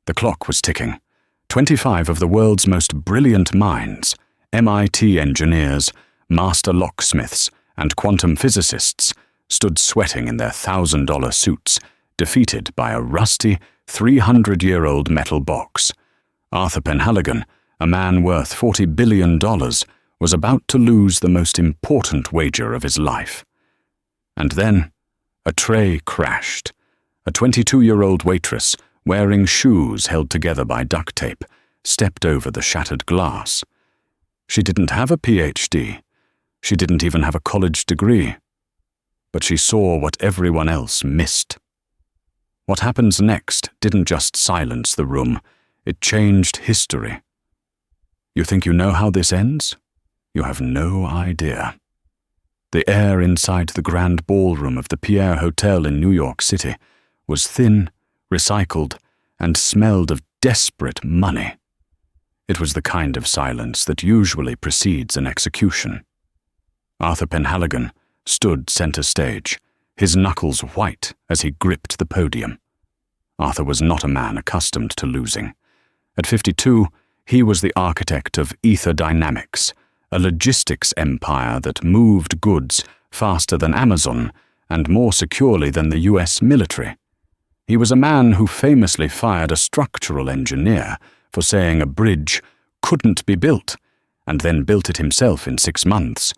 The clock was ticking. 25 of the world's most brilliant minds, MIT engineers, master locksmiths, and quantum physicists, stood sweating in their $1,000 suits, defeated by a rusty, 300-year-old metal box. Arthur Penhaligon, a man worth $40 billion, was about to lose the most important wager of his life. And then, a tray crashed. A 22-year-old waitress, wearing shoes held together by duct tape, stepped over the shattered glass. She didn't have a PhD. She didn't even have a college degree. But she saw what everyone else missed. What happens next didn't just silence the room, it changed history. You think you know how this ends? You have no idea. The air inside the grand ballroom of the Pierre Hotel in New York City was thin, recycled, and smelled of desperate money. It was the kind of silence that usually precedes an execution. Arthur Penhaligon stood center stage, his knuckles white as he gripped the podium. Arthur was not a man accustomed to losing. At 52, he was the architect of Ether Dynamics, a logistics empire that moved goods faster than Amazon and more securely than the US military. He was a man who famously fired a structural engineer for saying a bridge couldn't be built, and then built it himself in 6 months.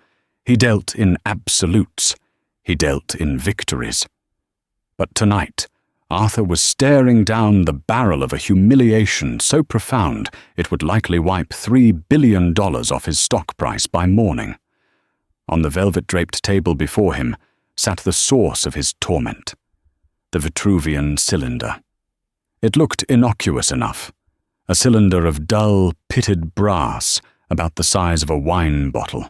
He dealt in absolutes. He dealt in victories. But tonight, Arthur was staring down the barrel of a humiliation so profound it would likely wipe $3 billion off his stock price by morning. On the velvet-draped table before him sat the source of his torment, the Vitruvian cylinder. It looked innocuous enough, a cylinder of dull, pitted brass about the size of a wine bottle,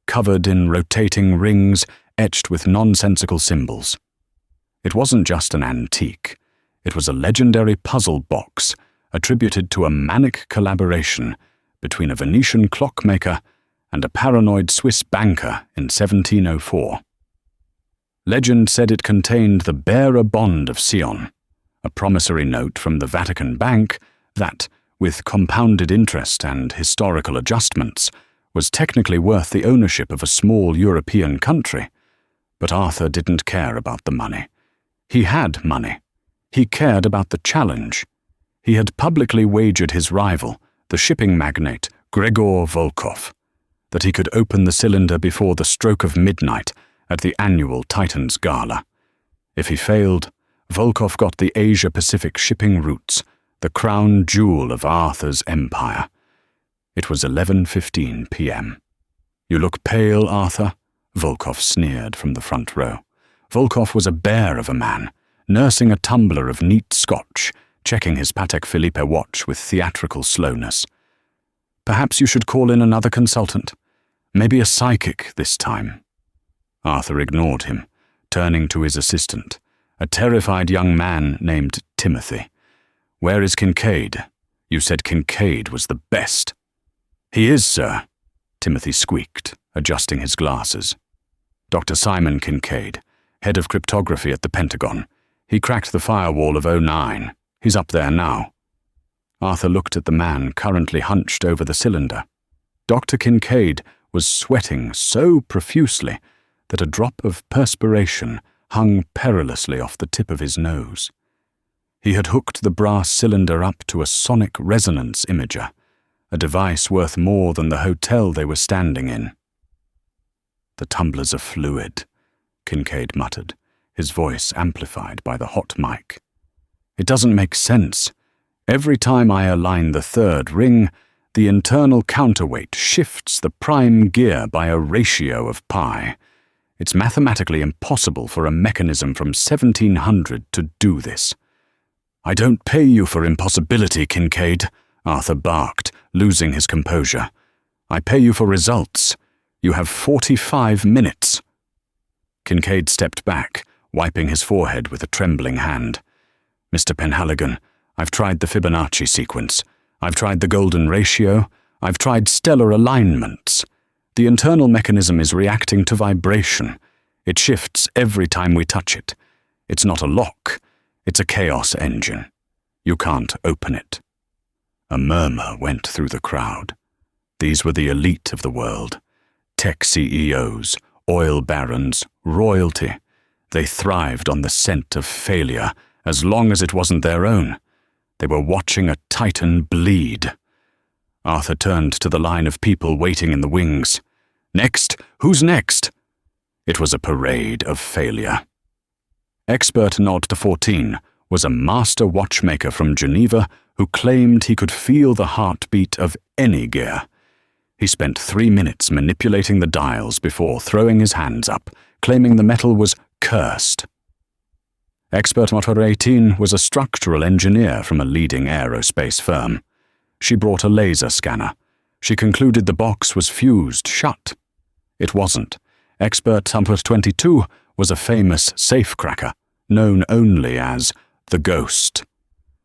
covered in rotating rings etched with nonsensical symbols. It wasn't just an antique. It was a legendary puzzle box attributed to a manic collaboration between a Venetian clockmaker and a paranoid Swiss banker in 1704. Legend said it contained the bearer bond of Sion, a promissory note from the Vatican Bank that, with compounded interest and historical adjustments, was technically worth the ownership of a small European country. But Arthur didn't care about the money. He had money. He cared about the challenge. He had publicly wagered his rival, the shipping magnate Gregor Volkov, that he could open the cylinder before the stroke of midnight at the annual Titans Gala. If he failed, Volkov got the Asia-Pacific shipping routes, the crown jewel of Arthur's empire. It was 11:15 p.m. "You look pale, Arthur," Volkov sneered from the front row. Volkov was a bear of a man, nursing a tumbler of neat scotch, checking his Patek Philippe watch with theatrical slowness. "Perhaps you should call in another consultant. Maybe a psychic this time." Arthur ignored him, turning to his assistant, a terrified young man named Timothy. "Where is Kincaid? You said Kincaid was the best." "He is, sir," Timothy squeaked, adjusting his glasses. "Dr. Simon Kincaid, head of cryptography at the Pentagon. He cracked the firewall of 09. He's up there now." Arthur looked at the man currently hunched over the cylinder. Dr. Kincaid was sweating so profusely that a drop of perspiration hung perilously off the tip of his nose. He had hooked the brass cylinder up to a sonic resonance imager, a device worth more than the hotel they were standing in. "The tumblers are fluid," Kincaid muttered, his voice amplified by the hot mic. "It doesn't make sense. Every time I align the third ring, the internal counterweight shifts the prime gear by a ratio of pi. It's mathematically impossible for a mechanism from 1700 to do this." "I don't pay you for impossibility, Kincaid," Arthur barked, losing his composure. "I pay you for results. You have 45 minutes. Kincaid stepped back, wiping his forehead with a trembling hand. "Mr. Penhaligon, I've tried the Fibonacci sequence. I've tried the golden ratio. I've tried stellar alignments. The internal mechanism is reacting to vibration. It shifts every time we touch it. It's not a lock. It's a chaos engine. You can't open it." A murmur went through the crowd. These were the elite of the world. Tech CEOs, oil barons, royalty. They thrived on the scent of failure as long as it wasn't their own. They were watching a titan bleed. Arthur turned to the line of people waiting in the wings. "Next? Who's next?" It was a parade of failure. Expert Nod to 14 was a master watchmaker from Geneva who claimed he could feel the heartbeat of any gear. He spent 3 minutes manipulating the dials before throwing his hands up, claiming the metal was cursed. Expert Motor 18 was a structural engineer from a leading aerospace firm. She brought a laser scanner. She concluded the box was fused shut. It wasn't. Expert Number 22 was a famous safecracker, known only as the Ghost.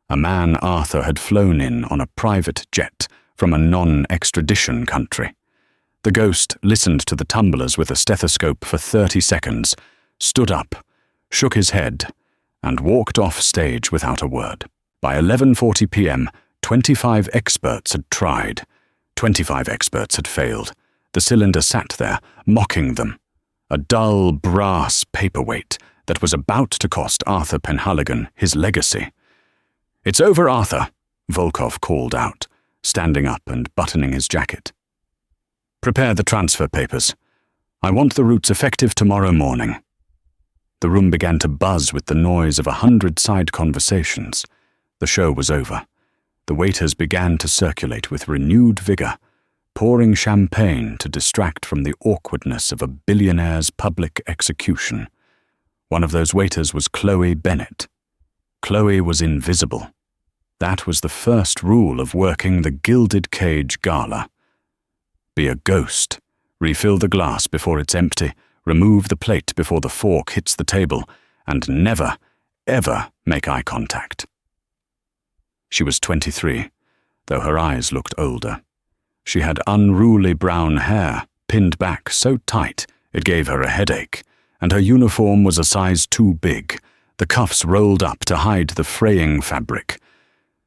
A man Arthur had flown in on a private jet from a non-extradition country. The Ghost listened to the tumblers with a stethoscope for 30 seconds, stood up, shook his head, and walked off stage without a word. By 11:40 p.m., 25 experts had tried. 25 experts had failed. The cylinder sat there, mocking them. A dull brass paperweight that was about to cost Arthur Penhaligon his legacy. "It's over, Arthur," Volkov called out, standing up and buttoning his jacket. "Prepare the transfer papers. I want the routes effective tomorrow morning." The room began to buzz with the noise of 100 side conversations. The show was over. The waiters began to circulate with renewed vigor, pouring champagne to distract from the awkwardness of a billionaire's public execution. One of those waiters was Chloe Bennett. Chloe was invisible. That was the first rule of working the Gilded Cage Gala. Be a ghost. Refill the glass before it's empty. Remove the plate before the fork hits the table. And never, ever make eye contact. She was 23, though her eyes looked older. She had unruly brown hair, pinned back so tight it gave her a headache, and her uniform was a size too big, the cuffs rolled up to hide the fraying fabric.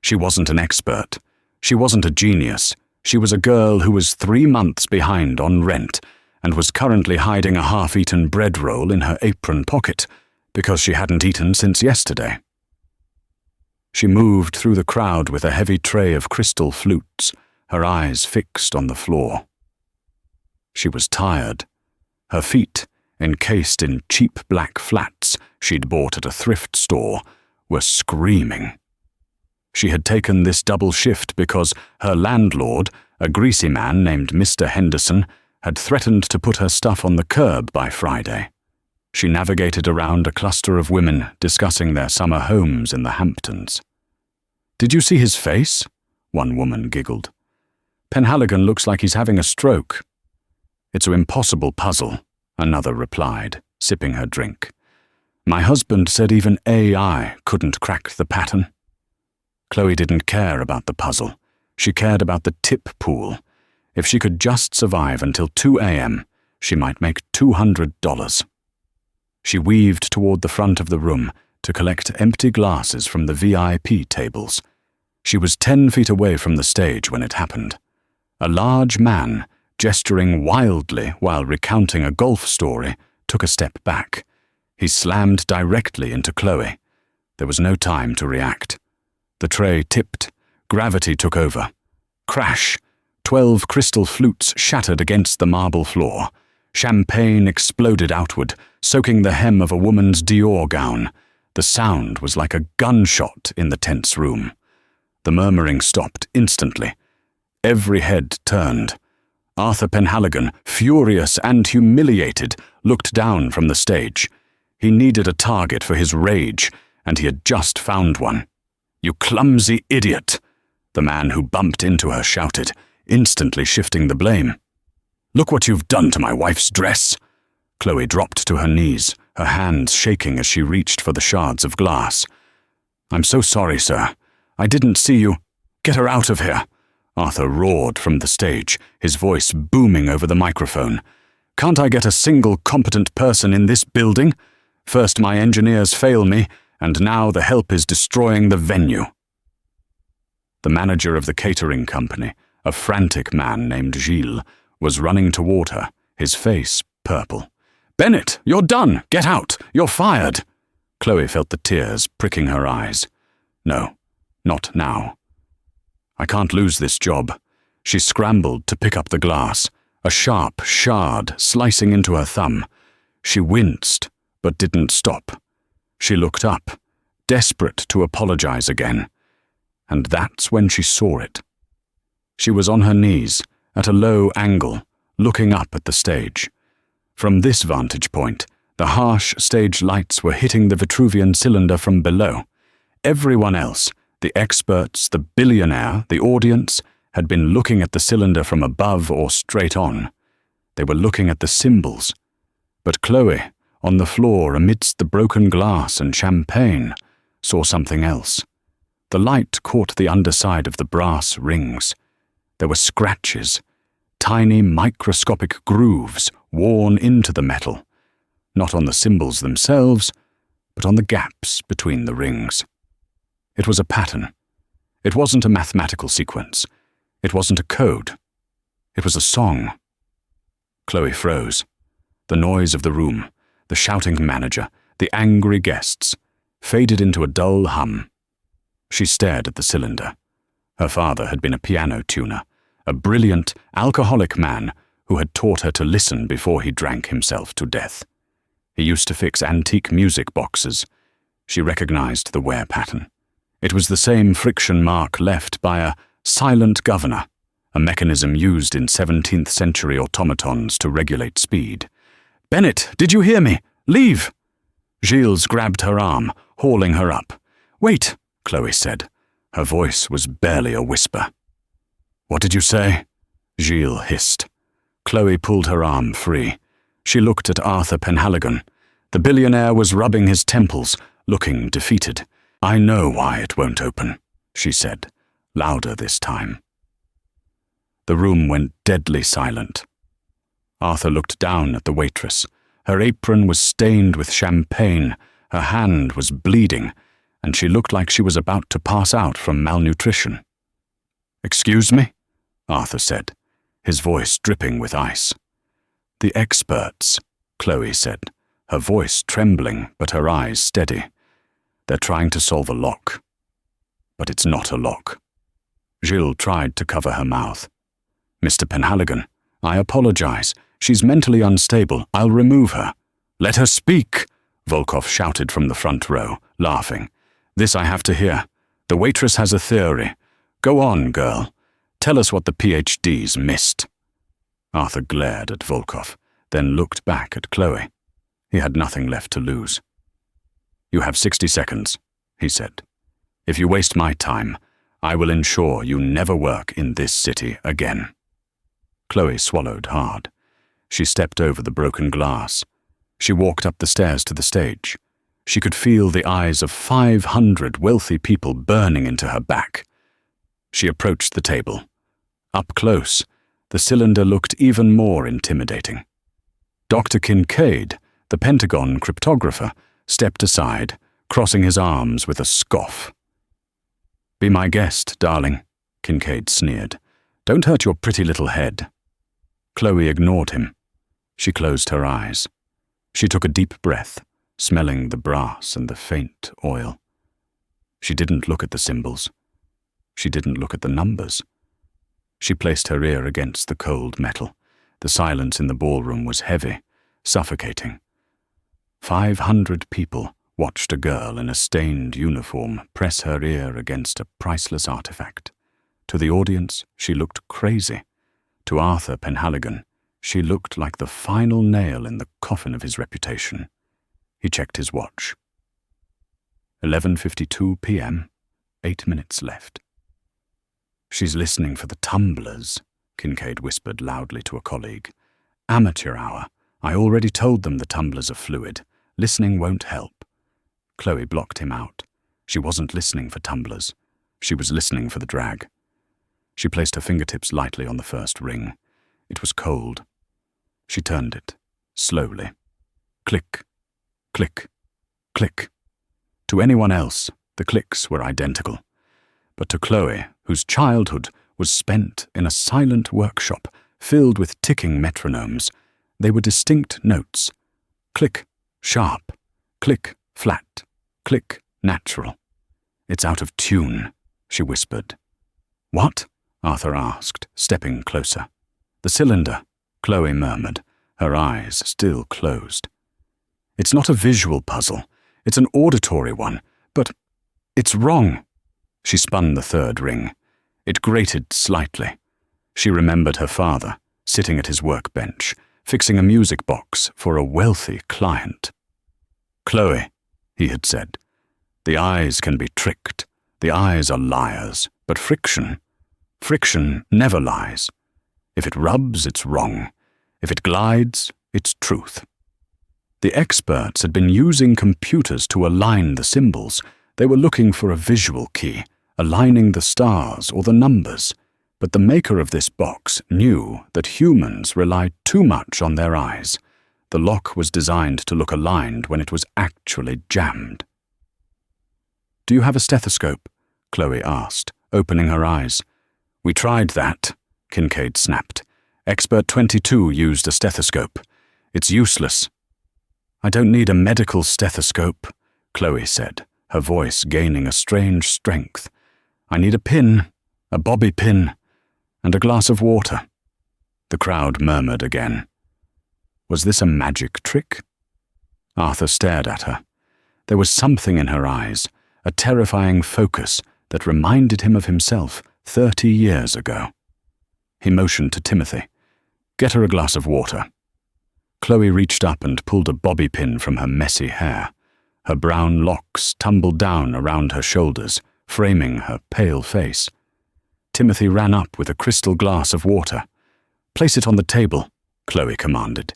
She wasn't an expert. She wasn't a genius. She was a girl who was 3 months behind on rent and was currently hiding a half-eaten bread roll in her apron pocket because she hadn't eaten since yesterday. She moved through the crowd with a heavy tray of crystal flutes, her eyes fixed on the floor. She was tired. Her feet, encased in cheap black flats she'd bought at a thrift store, were screaming. She had taken this double shift because her landlord, a greasy man named Mr. Henderson, had threatened to put her stuff on the curb by Friday. She navigated around a cluster of women discussing their summer homes in the Hamptons. "Did you see his face?" one woman giggled. "Penhaligon looks like he's having a stroke." "It's an impossible puzzle," another replied, sipping her drink. "My husband said even AI couldn't crack the pattern." Chloe didn't care about the puzzle. She cared about the tip pool. If she could just survive until 2 a.m., she might make $200. She weaved toward the front of the room to collect empty glasses from the VIP tables. She was 10 feet away from the stage when it happened. A large man, gesturing wildly while recounting a golf story, took a step back. He slammed directly into Chloe. There was no time to react. The tray tipped. Gravity took over. Crash! 12 crystal flutes shattered against the marble floor. Champagne exploded outward, soaking the hem of a woman's Dior gown. The sound was like a gunshot in the tense room. The murmuring stopped instantly. Every head turned. Arthur Penhaligon, furious and humiliated, looked down from the stage. He needed a target for his rage, and he had just found one. "You clumsy idiot!" the man who bumped into her shouted, instantly shifting the blame. "Look what you've done to my wife's dress!" Chloe dropped to her knees, her hands shaking as she reached for the shards of glass. "I'm so sorry, sir. I didn't see you. Get her out of here!" Arthur roared from the stage, his voice booming over the microphone. "Can't I get a single competent person in this building? First my engineers fail me, and now the help is destroying the venue." The manager of the catering company, a frantic man named Gilles, was running toward her, his face purple. "Bennett, you're done! Get out! You're fired!" Chloe felt the tears pricking her eyes. No, not now. "I can't lose this job." She scrambled to pick up the glass, a sharp shard slicing into her thumb. She winced, but didn't stop. She looked up, desperate to apologize again. And that's when she saw it. She was on her knees, at a low angle, looking up at the stage. From this vantage point, the harsh stage lights were hitting the Vitruvian cylinder from below. Everyone else, the experts, the billionaire, the audience, had been looking at the cylinder from above or straight on. They were looking at the symbols. But Chloe, on the floor amidst the broken glass and champagne, saw something else. The light caught the underside of the brass rings. There were scratches, tiny microscopic grooves worn into the metal, not on the symbols themselves, but on the gaps between the rings. It was a pattern. It wasn't a mathematical sequence. It wasn't a code. It was a song. Chloe froze. The noise of the room, the shouting manager, the angry guests, faded into a dull hum. She stared at the cylinder. Her father had been a piano tuner, a brilliant, alcoholic man who had taught her to listen before he drank himself to death. He used to fix antique music boxes. She recognized the wear pattern. It was the same friction mark left by a silent governor, a mechanism used in 17th century automatons to regulate speed. "Bennett, did you hear me? Leave!" Gilles grabbed her arm, hauling her up. "Wait," Chloe said. Her voice was barely a whisper. "What did you say?" Gilles hissed. Chloe pulled her arm free. She looked at Arthur Penhaligon. The billionaire was rubbing his temples, looking defeated. "I know why it won't open," she said, louder this time. The room went deadly silent. Arthur looked down at the waitress. Her apron was stained with champagne, her hand was bleeding, and she looked like she was about to pass out from malnutrition. "Excuse me?" Arthur said, his voice dripping with ice. "The experts," Chloe said, her voice trembling but her eyes steady. "They're trying to solve a lock. But it's not a lock." Gilles tried to cover her mouth. "Mr. Penhaligon, I apologize. She's mentally unstable. I'll remove her." "Let her speak," Volkov shouted from the front row, laughing. "This I have to hear. The waitress has a theory. Go on, girl. Tell us what the PhDs missed." Arthur glared at Volkov, then looked back at Chloe. He had nothing left to lose. "You have 60 seconds, he said. "If you waste my time, I will ensure you never work in this city again." Chloe swallowed hard. She stepped over the broken glass. She walked up the stairs to the stage. She could feel the eyes of 500 wealthy people burning into her back. She approached the table. Up close, the cylinder looked even more intimidating. Dr. Kincaid, the Pentagon cryptographer, stepped aside, crossing his arms with a scoff. "Be my guest, darling," Kincaid sneered. "Don't hurt your pretty little head." Chloe ignored him. She closed her eyes. She took a deep breath, smelling the brass and the faint oil. She didn't look at the symbols. She didn't look at the numbers. She placed her ear against the cold metal. The silence in the ballroom was heavy, suffocating. 500 people watched a girl in a stained uniform press her ear against a priceless artifact. To the audience, she looked crazy. To Arthur Penhaligon, she looked like the final nail in the coffin of his reputation. He checked his watch. 11:52 p.m., 8 minutes left. "She's listening for the tumblers," Kincaid whispered loudly to a colleague. "Amateur hour. I already told them the tumblers are fluid. Listening won't help." Chloe blocked him out. She wasn't listening for tumblers. She was listening for the drag. She placed her fingertips lightly on the first ring. It was cold. She turned it, slowly. Click, click, click. To anyone else, the clicks were identical. But to Chloe, whose childhood was spent in a silent workshop filled with ticking metronomes. They were distinct notes. Click, sharp. Click, flat. Click, natural. "It's out of tune," she whispered. "What?" Arthur asked, stepping closer. "The cylinder," Chloe murmured, her eyes still closed. "It's not a visual puzzle. It's an auditory one. But it's wrong." She spun the third ring. It grated slightly. She remembered her father, sitting at his workbench, fixing a music box for a wealthy client. "Chloe," he had said, "the eyes can be tricked. The eyes are liars, but friction never lies. If it rubs, it's wrong. If it glides, it's truth." The experts had been using computers to align the symbols. They were looking for a visual key, aligning the stars or the numbers. But the maker of this box knew that humans relied too much on their eyes. The lock was designed to look aligned when it was actually jammed. "Do you have a stethoscope?" Chloe asked, opening her eyes. "We tried that," Kincaid snapped. "Expert 22 used a stethoscope. It's useless." "I don't need a medical stethoscope," Chloe said, her voice gaining a strange strength. "I need a pin, a bobby pin, and a glass of water." The crowd murmured again. Was this a magic trick? Arthur stared at her. There was something in her eyes, a terrifying focus that reminded him of himself 30 years ago. He motioned to Timothy. "Get her a glass of water." Chloe reached up and pulled a bobby pin from her messy hair. Her brown locks tumbled down around her shoulders, framing her pale face. Timothy ran up with a crystal glass of water. "Place it on the table," Chloe commanded.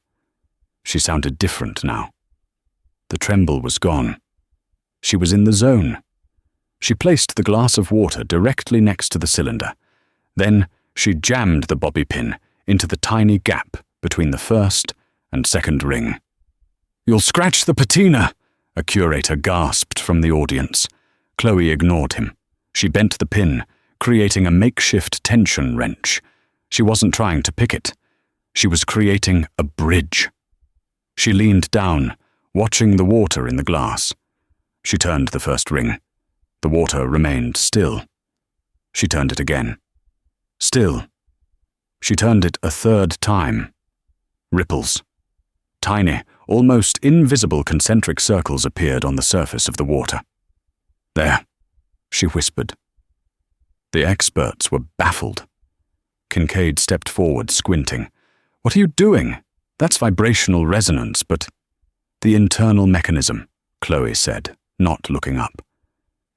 She sounded different now. The tremble was gone. She was in the zone. She placed the glass of water directly next to the cylinder. Then she jammed the bobby pin into the tiny gap between the first and second ring. "You'll scratch the patina," a curator gasped from the audience. Chloe ignored him. She bent the pin, creating a makeshift tension wrench. She wasn't trying to pick it. She was creating a bridge. She leaned down, watching the water in the glass. She turned the first ring. The water remained still. She turned it again. Still. She turned it a third time. Ripples. Tiny, almost invisible concentric circles appeared on the surface of the water. "There," she whispered. The experts were baffled. Kincaid stepped forward, squinting. "What are you doing? That's vibrational resonance, but—" "The internal mechanism," Chloe said, not looking up.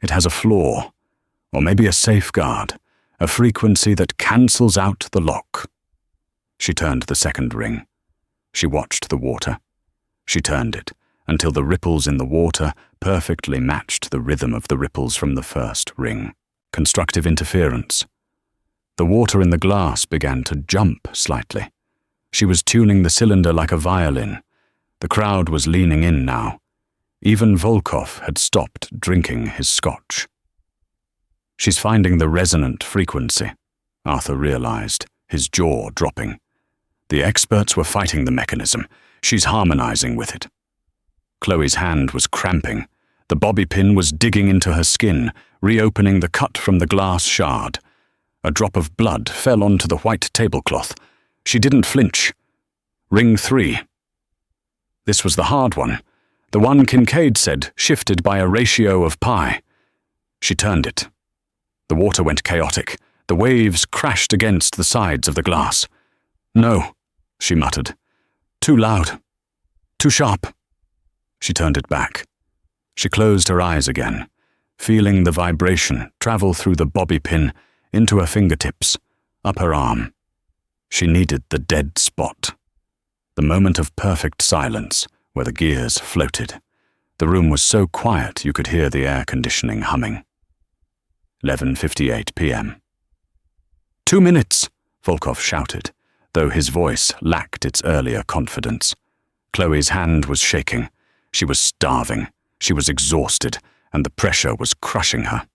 "It has a flaw, or maybe a safeguard, a frequency that cancels out the lock." She turned the second ring. She watched the water. She turned it until the ripples in the water perfectly matched the rhythm of the ripples from the first ring. Constructive interference. The water in the glass began to jump slightly. She was tuning the cylinder like a violin. The crowd was leaning in now. Even Volkov had stopped drinking his scotch. "She's finding the resonant frequency," Arthur realized, his jaw dropping. The experts were fighting the mechanism. She's harmonizing with it. Chloe's hand was cramping. The bobby pin was digging into her skin, reopening the cut from the glass shard. A drop of blood fell onto the white tablecloth. She didn't flinch. Ring 3. This was the hard one. The one Kincaid said shifted by a ratio of pi. She turned it. The water went chaotic. The waves crashed against the sides of the glass. "No," she muttered. "Too loud. Too sharp." She turned it back. She closed her eyes again, feeling the vibration travel through the bobby pin into her fingertips, up her arm. She needed the dead spot. The moment of perfect silence, where the gears floated. The room was so quiet you could hear the air conditioning humming. 11:58 p.m. 2 minutes, Volkov shouted, though his voice lacked its earlier confidence. Chloe's hand was shaking. She was starving. She was exhausted, and the pressure was crushing her.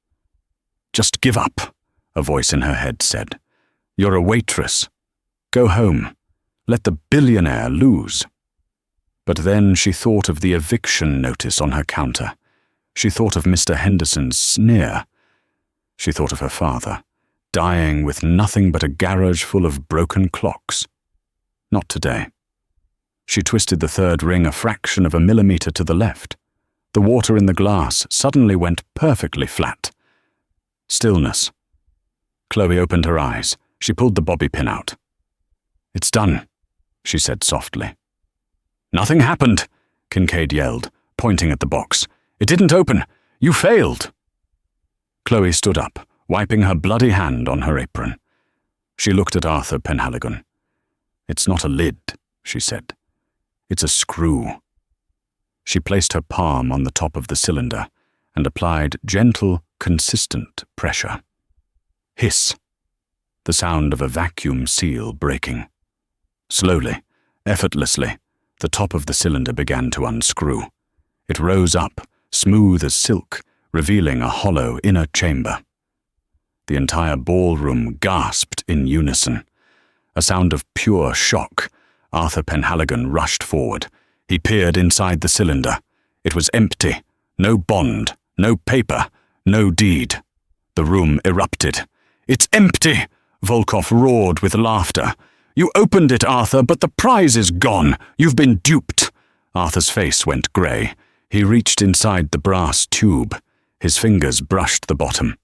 "Just give up," a voice in her head said. "You're a waitress. Go home. Let the billionaire lose." But then she thought of the eviction notice on her counter. She thought of Mr. Henderson's sneer. She thought of her father, dying with nothing but a garage full of broken clocks. Not today. She twisted the third ring a fraction of a millimeter to the left. The water in the glass suddenly went perfectly flat. Stillness. Chloe opened her eyes. She pulled the bobby pin out. "It's done," she said softly. "Nothing happened," Kincaid yelled, pointing at the box. "It didn't open. You failed." Chloe stood up, wiping her bloody hand on her apron. She looked at Arthur Penhaligon. "It's not a lid," she said. "It's a screw." She placed her palm on the top of the cylinder and applied gentle, consistent pressure. Hiss. The sound of a vacuum seal breaking. Slowly, effortlessly, the top of the cylinder began to unscrew. It rose up, smooth as silk, revealing a hollow inner chamber. The entire ballroom gasped in unison. A sound of pure shock. Arthur Penhaligon rushed forward. He peered inside the cylinder. It was empty. No bond, no paper, no deed. The room erupted. "It's empty!" Volkov roared with laughter. "You opened it, Arthur, but the prize is gone. You've been duped." Arthur's face went grey. He reached inside the brass tube. His fingers brushed the bottom.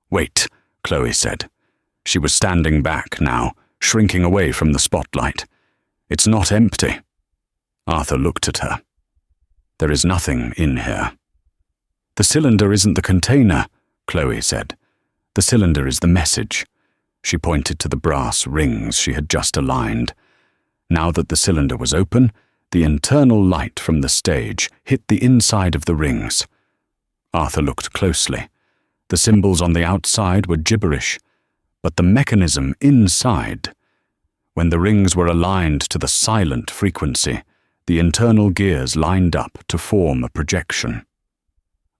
"Wait," Chloe said. She was standing back now, shrinking away from the spotlight. "It's not empty." Arthur looked at her. "There is nothing in here." "The cylinder isn't the container," Chloe said. "The cylinder is the message." She pointed to the brass rings she had just aligned. Now that the cylinder was open, the internal light from the stage hit the inside of the rings. Arthur looked closely. The symbols on the outside were gibberish, but the mechanism inside. When the rings were aligned to the silent frequency, the internal gears lined up to form a projection.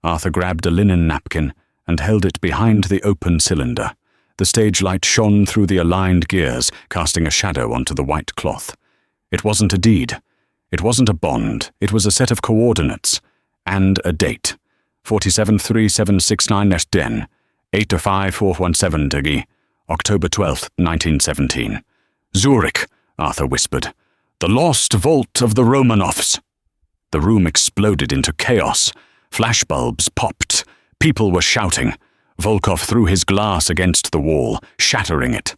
Arthur grabbed a linen napkin and held it behind the open cylinder. The stage light shone through the aligned gears, casting a shadow onto the white cloth. It wasn't a deed. It wasn't a bond. It was a set of coordinates. And a date. 473769-10, 85417 October 12th, 1917. "Zurich," Arthur whispered. "The lost vault of the Romanovs." The room exploded into chaos. Flashbulbs popped. People were shouting. Volkov threw his glass against the wall, shattering it.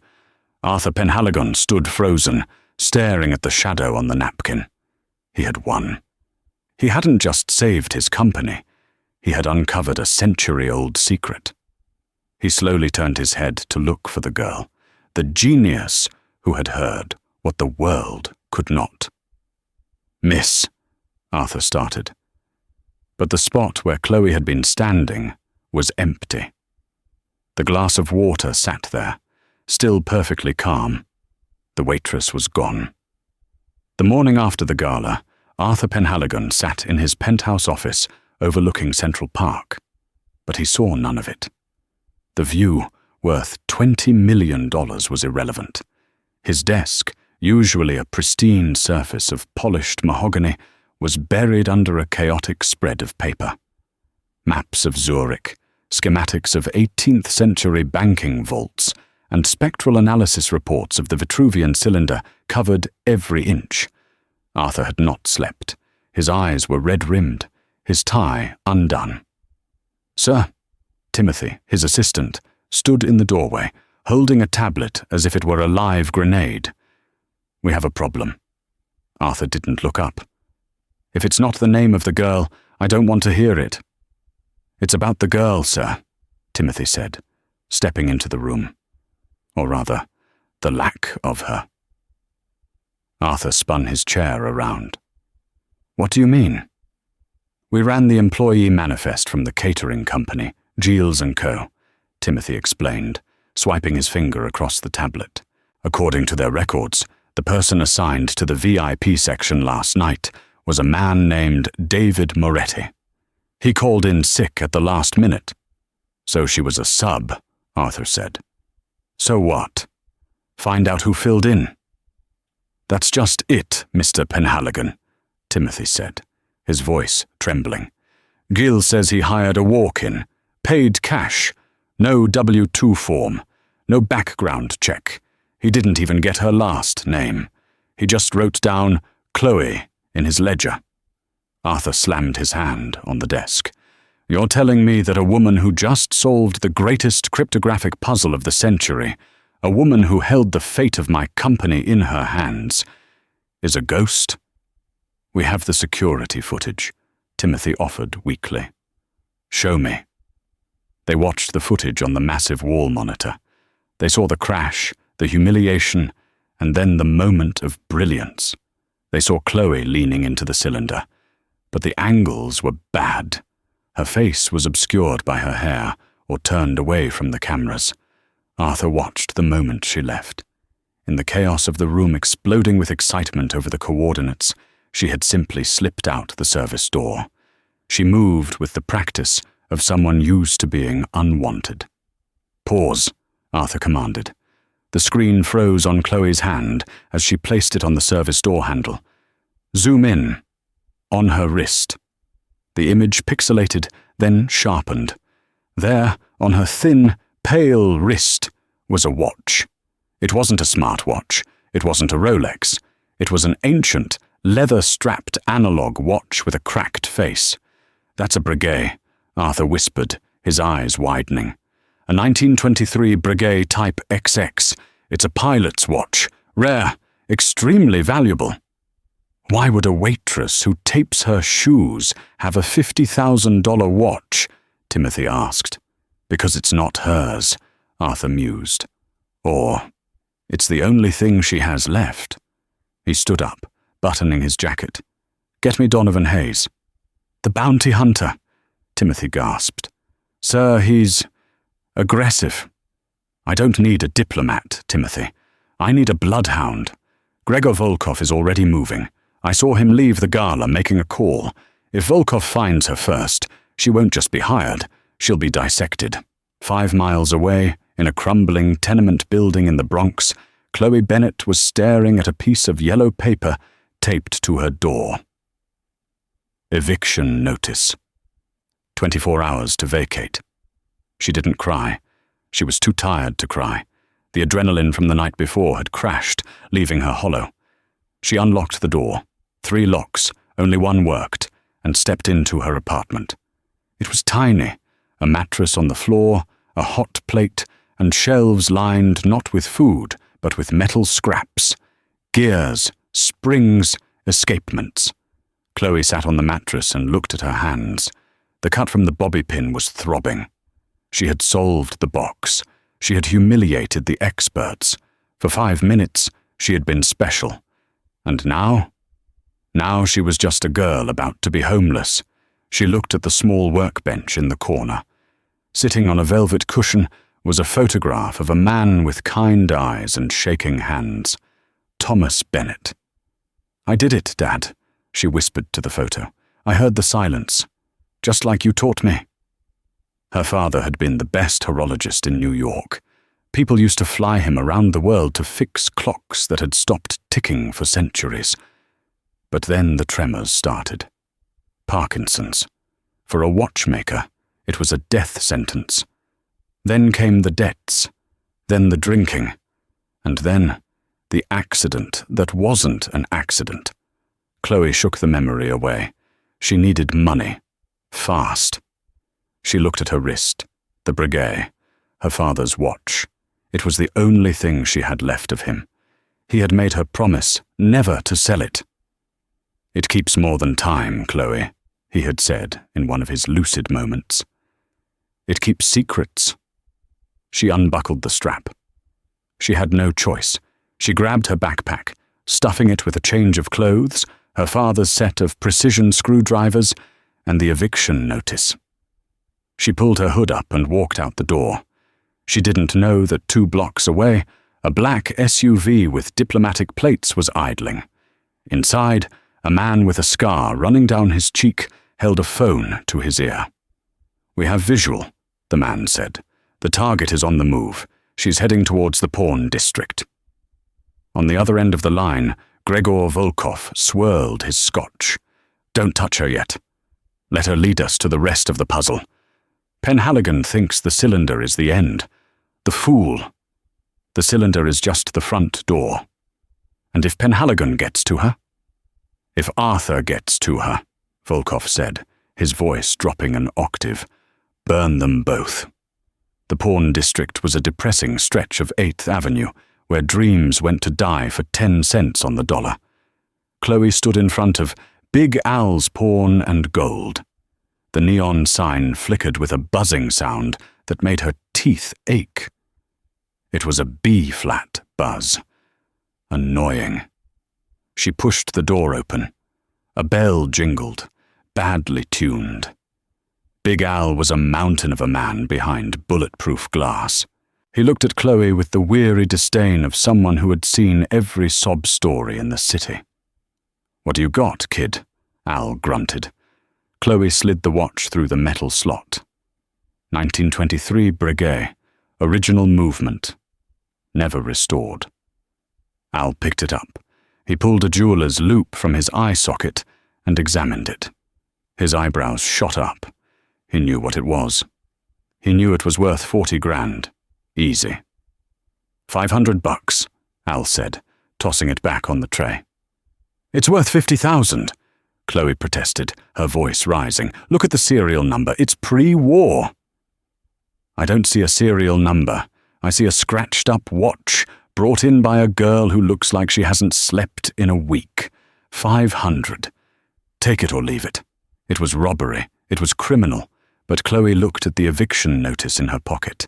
Arthur Penhaligon stood frozen, staring at the shadow on the napkin. He had won. He hadn't just saved his company. He had uncovered a century-old secret. He slowly turned his head to look for the girl, the genius who had heard what the world could not. "Miss," Arthur started. But the spot where Chloe had been standing was empty. The glass of water sat there, still perfectly calm. The waitress was gone. The morning after the gala, Arthur Penhaligon sat in his penthouse office overlooking Central Park, but he saw none of it. The view, worth $20 million, was irrelevant. His desk, usually a pristine surface of polished mahogany, was buried under a chaotic spread of paper. Maps of Zurich, schematics of 18th century banking vaults, and spectral analysis reports of the Vitruvian cylinder covered every inch. Arthur had not slept. His eyes were red-rimmed, his tie undone. "Sir," Timothy, his assistant, stood in the doorway, holding a tablet as if it were a live grenade. "We have a problem." Arthur didn't look up. "If it's not the name of the girl, I don't want to hear it." "It's about the girl, sir," Timothy said, stepping into the room. Or rather, the lack of her. Arthur spun his chair around. "What do you mean?" "We ran the employee manifest from the catering company, Giles & Co., Timothy explained, swiping his finger across the tablet. "According to their records, the person assigned to the VIP section last night was a man named David Moretti. He called in sick at the last minute." "So she was a sub," Arthur said. So what? Find out who filled in. That's just it, Mr. Penhaligon, Timothy said, his voice trembling. Gil says he hired a walk-in, paid cash, no W-2 form, no background check. He didn't even get her last name. He just wrote down Chloe in his ledger. Arthur slammed his hand on the desk. You're telling me that a woman who just solved the greatest cryptographic puzzle of the century, a woman who held the fate of my company in her hands, is a ghost? We have the security footage, Timothy offered weakly. Show me. They watched the footage on the massive wall monitor. They saw the crash, the humiliation, and then the moment of brilliance. They saw Chloe leaning into the cylinder, but the angles were bad. Her face was obscured by her hair or turned away from the cameras. Arthur watched the moment she left. In the chaos of the room exploding with excitement over the coordinates, she had simply slipped out the service door. She moved with the practice of someone used to being unwanted. Pause, Arthur commanded. The screen froze on Chloe's hand as she placed it on the service door handle. Zoom in. On her wrist. The image pixelated, then sharpened. There, on her thin, pale wrist, was a watch. It wasn't a smartwatch. It wasn't a Rolex. It was an ancient, leather-strapped analog watch with a cracked face. That's a Breguet, Arthur whispered, his eyes widening. A 1923 Breguet Type XX. It's a pilot's watch. Rare. Extremely valuable. Why would a waitress who tapes her shoes have a $50,000 watch? Timothy asked. Because it's not hers, Arthur mused. Or, it's the only thing she has left. He stood up, buttoning his jacket. Get me Donovan Hayes. The bounty hunter, Timothy gasped. Sir, he's aggressive. I don't need a diplomat, Timothy. I need a bloodhound. Gregor Volkov is already moving. I saw him leave the gala making a call. If Volkov finds her first, she won't just be hired, she'll be dissected. 5 miles away, in a crumbling tenement building in the Bronx, Chloe Bennett was staring at a piece of yellow paper taped to her door. Eviction notice. 24 hours to vacate. She didn't cry. She was too tired to cry. The adrenaline from the night before had crashed, leaving her hollow. She unlocked the door. 3 locks, only one worked, and stepped into her apartment. It was tiny, a mattress on the floor, a hot plate, and shelves lined not with food, but with metal scraps, gears, springs, escapements. Chloe sat on the mattress and looked at her hands. The cut from the bobby pin was throbbing. She had solved the box. She had humiliated the experts. For 5 minutes, she had been special. And now? Now she was just a girl about to be homeless. She looked at the small workbench in the corner. Sitting on a velvet cushion was a photograph of a man with kind eyes and shaking hands. Thomas Bennett. I did it, Dad, she whispered to the photo. I heard the silence. Just like you taught me. Her father had been the best horologist in New York. People used to fly him around the world to fix clocks that had stopped ticking for centuries. But then the tremors started. Parkinson's. For a watchmaker, it was a death sentence. Then came the debts, then the drinking, and then the accident that wasn't an accident. Chloe shook the memory away. She needed money. Fast. She looked at her wrist, the Breguet, her father's watch. It was the only thing she had left of him. He had made her promise never to sell it. It keeps more than time, Chloe, he had said in one of his lucid moments. It keeps secrets. She unbuckled the strap. She had no choice. She grabbed her backpack, stuffing it with a change of clothes, her father's set of precision screwdrivers, and the eviction notice. She pulled her hood up and walked out the door. She didn't know that 2 blocks away, a black SUV with diplomatic plates was idling. Inside, a man with a scar running down his cheek held a phone to his ear. We have visual, the man said. The target is on the move. She's heading towards the pawn district." On the other end of the line, Gregor Volkov swirled his scotch. "Don't touch her yet. Let her lead us to the rest of the puzzle. Penhaligon thinks the cylinder is the end. The fool. The cylinder is just the front door. And if Penhaligon gets to her?" "If Arthur gets to her," Volkov said, his voice dropping an octave, "burn them both." The pawn district was a depressing stretch of 8th Avenue, where dreams went to die for 10 cents on the dollar. Chloe stood in front of Big Al's Pawn and Gold. The neon sign flickered with a buzzing sound that made her teeth ache. It was a B-flat buzz. Annoying. She pushed the door open. A bell jingled, badly tuned. Big Al was a mountain of a man behind bulletproof glass. He looked at Chloe with the weary disdain of someone who had seen every sob story in the city. "What do you got, kid?" Al grunted. Chloe slid the watch through the metal slot. 1923 Breguet, original movement. Never restored. Al picked it up. He pulled a jeweler's loupe from his eye socket and examined it. His eyebrows shot up. He knew what it was. He knew it was worth 40 grand. Easy. $500, Al said, tossing it back on the tray. "It's worth 50,000, Chloe protested, her voice rising. "Look at the serial number. It's pre-war." "I don't see a serial number. I see a scratched-up watch, brought in by a girl who looks like she hasn't slept in a week. 500. Take it or leave it." It was robbery. It was criminal. But Chloe looked at the eviction notice in her pocket.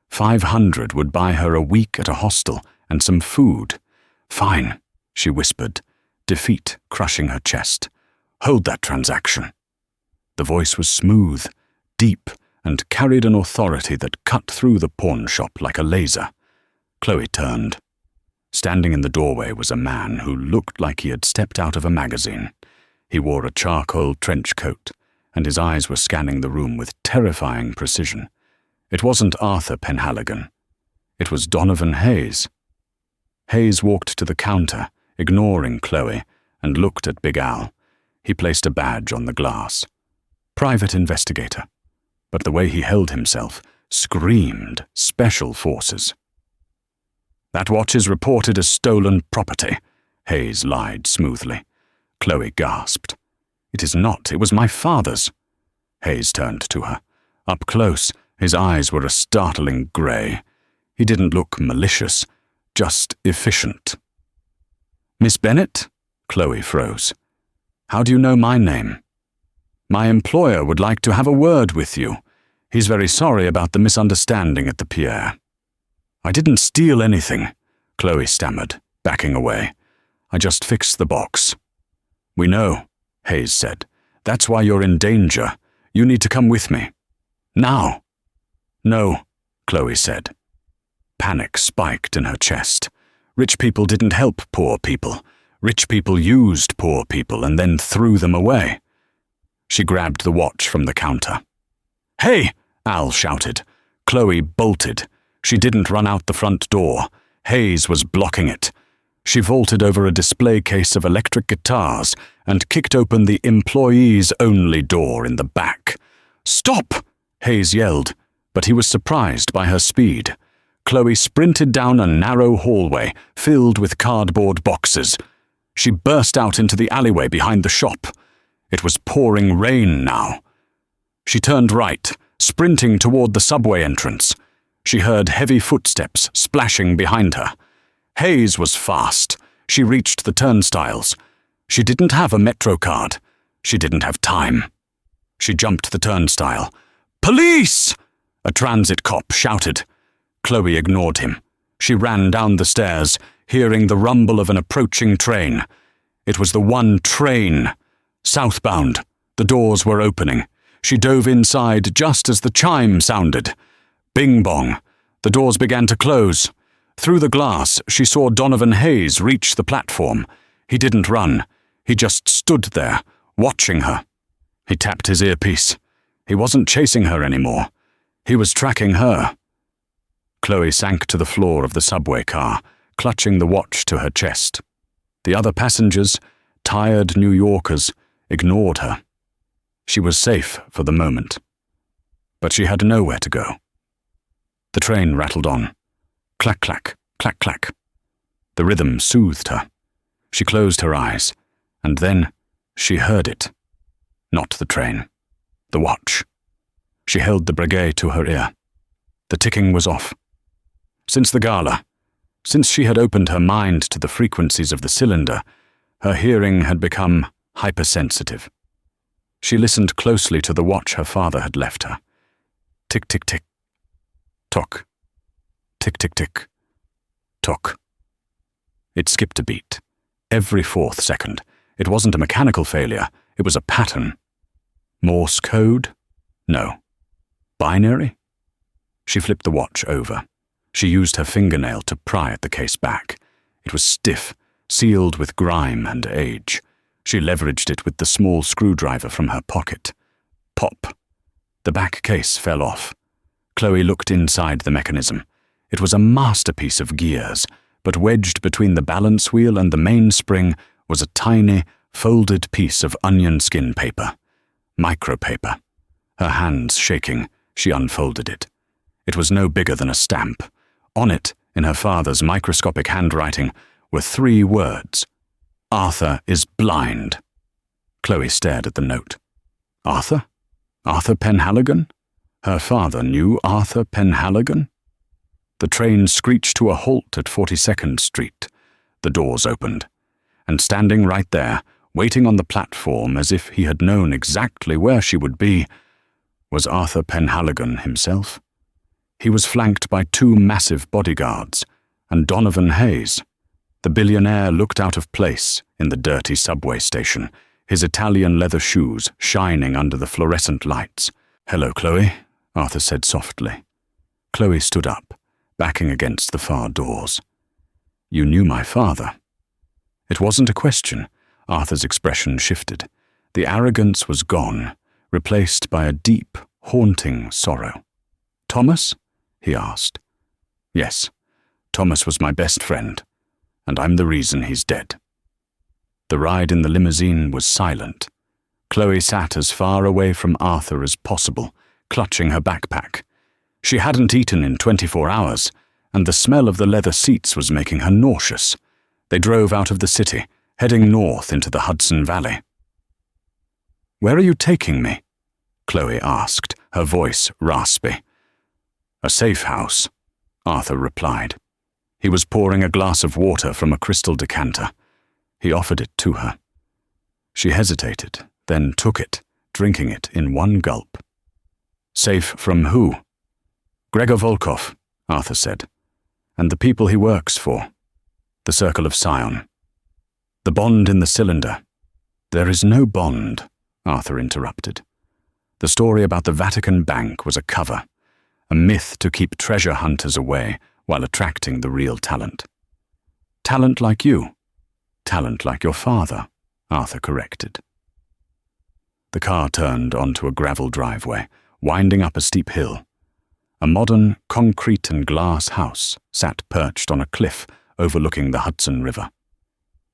500 would buy her a week at a hostel and some food. "Fine," she whispered, defeat crushing her chest. "Hold that transaction." The voice was smooth, deep, and carried an authority that cut through the pawn shop like a laser. Chloe turned. Standing in the doorway was a man who looked like he had stepped out of a magazine. He wore a charcoal trench coat, and his eyes were scanning the room with terrifying precision. It wasn't Arthur Penhaligon. It was Donovan Hayes. Hayes walked to the counter, ignoring Chloe, and looked at Big Al. He placed a badge on the glass. Private investigator. But the way he held himself screamed Special Forces. "That watch is reported as stolen property," Hayes lied smoothly. Chloe gasped. "It is not. It was my father's." Hayes turned to her. Up close, his eyes were a startling grey. He didn't look malicious, just efficient. "Miss Bennett?" Chloe froze. "How do you know my name?" "My employer would like to have a word with you. He's very sorry about the misunderstanding at the Pierre." "I didn't steal anything," Chloe stammered, backing away. "I just fixed the box." "We know," Hayes said. "That's why you're in danger. You need to come with me. Now." "No," Chloe said. Panic spiked in her chest. Rich people didn't help poor people. Rich people used poor people and then threw them away. She grabbed the watch from the counter. "Hey!" Al shouted. Chloe bolted. She didn't run out the front door. Hayes was blocking it. She vaulted over a display case of electric guitars and kicked open the employees-only door in the back. "Stop!" Hayes yelled, but he was surprised by her speed. Chloe sprinted down a narrow hallway filled with cardboard boxes. She burst out into the alleyway behind the shop. It was pouring rain now. She turned right, sprinting toward the subway entrance. She heard heavy footsteps splashing behind her. Hayes was fast. She reached the turnstiles. She didn't have a Metro card. She didn't have time. She jumped the turnstile. "Police!" a transit cop shouted. Chloe ignored him. She ran down the stairs, hearing the rumble of an approaching train. It was the one train. Southbound. The doors were opening. She dove inside just as the chime sounded. Bing bong. The doors began to close. Through the glass, she saw Donovan Hayes reach the platform. He didn't run. He just stood there, watching her. He tapped his earpiece. He wasn't chasing her anymore. He was tracking her. Chloe sank to the floor of the subway car, clutching the watch to her chest. The other passengers, tired New Yorkers, ignored her. She was safe for the moment. But she had nowhere to go. The train rattled on. Clack, clack, clack, clack. The rhythm soothed her. She closed her eyes, and then she heard it. Not the train. The watch. She held the breguet to her ear. The ticking was off. Since the gala, since she had opened her mind to the frequencies of the cylinder, her hearing had become hypersensitive. She listened closely to the watch her father had left her. Tick, tick, tick. Tock. Tick, tick, tick. Tock. It skipped a beat. Every 4th second. It wasn't a mechanical failure. It was a pattern. Morse code? No. Binary? She flipped the watch over. She used her fingernail to pry at the case back. It was stiff, sealed with grime and age. She leveraged it with the small screwdriver from her pocket. Pop. The back case fell off. Chloe looked inside the mechanism. It was a masterpiece of gears, but wedged between the balance wheel and the mainspring was a tiny, folded piece of onion skin paper. Micropaper. Her hands shaking, she unfolded it. It was no bigger than a stamp. On it, in her father's microscopic handwriting, were 3 words. Arthur is blind. Chloe stared at the note. Arthur? Arthur Penhaligon? Her father knew Arthur Penhaligon? The train screeched to a halt at 42nd Street. The doors opened. And standing right there, waiting on the platform as if he had known exactly where she would be, was Arthur Penhaligon himself. He was flanked by 2 massive bodyguards, and Donovan Hayes. The billionaire looked out of place in the dirty subway station, his Italian leather shoes shining under the fluorescent lights. "Hello, Chloe," Arthur said softly. Chloe stood up, backing against the far doors. "You knew my father." It wasn't a question. Arthur's expression shifted. The arrogance was gone, replaced by a deep, haunting sorrow. "Thomas?" he asked. "Yes, Thomas was my best friend, and I'm the reason he's dead." The ride in the limousine was silent. Chloe sat as far away from Arthur as possible, clutching her backpack. She hadn't eaten in 24 hours, and the smell of the leather seats was making her nauseous. They drove out of the city, heading north into the Hudson Valley. "Where are you taking me?" Chloe asked, her voice raspy. "A safe house," Arthur replied. He was pouring a glass of water from a crystal decanter. He offered it to her. She hesitated, then took it, drinking it in one gulp. "Safe from who?" "Gregor Volkov," Arthur said, "and the people he works for. The Circle of Sion. The bond in the cylinder." "There is no bond," Arthur interrupted. The story about the Vatican Bank was a cover, a myth to keep treasure hunters away while attracting the real talent. "Talent like you. Talent like your father," Arthur corrected. The car turned onto a gravel driveway, winding up a steep hill. A modern concrete and glass house sat perched on a cliff overlooking the Hudson River.